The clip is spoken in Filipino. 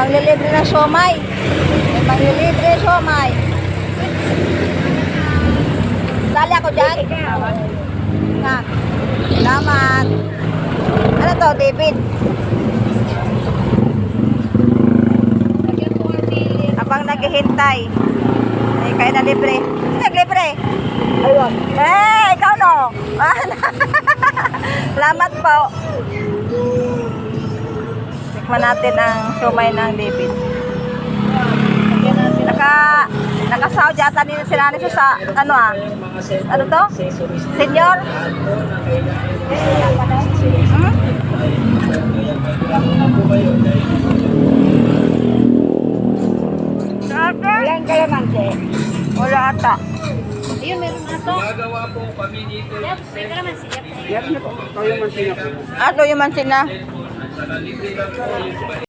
manglilibre ng siomay. May manglilibre ng siomay. Sali ako dyan. Nga. Salamat. Ano to, David? Habang naghihintay. Ay, kaya na libre. Naglibre. Ayun. Ikaw no. Salamat po. Tikman natin ang siomay ng David. Naka-Saudi ata din si Nani sa ano ano to? Senior? Walang kalamansi. Wala ata. Ayun, meron na to. Gagawa po kami dito. Yep, may kalamansi. Yan na po. Kayo man sila po. Ato yung mansin na. Libre lang po yung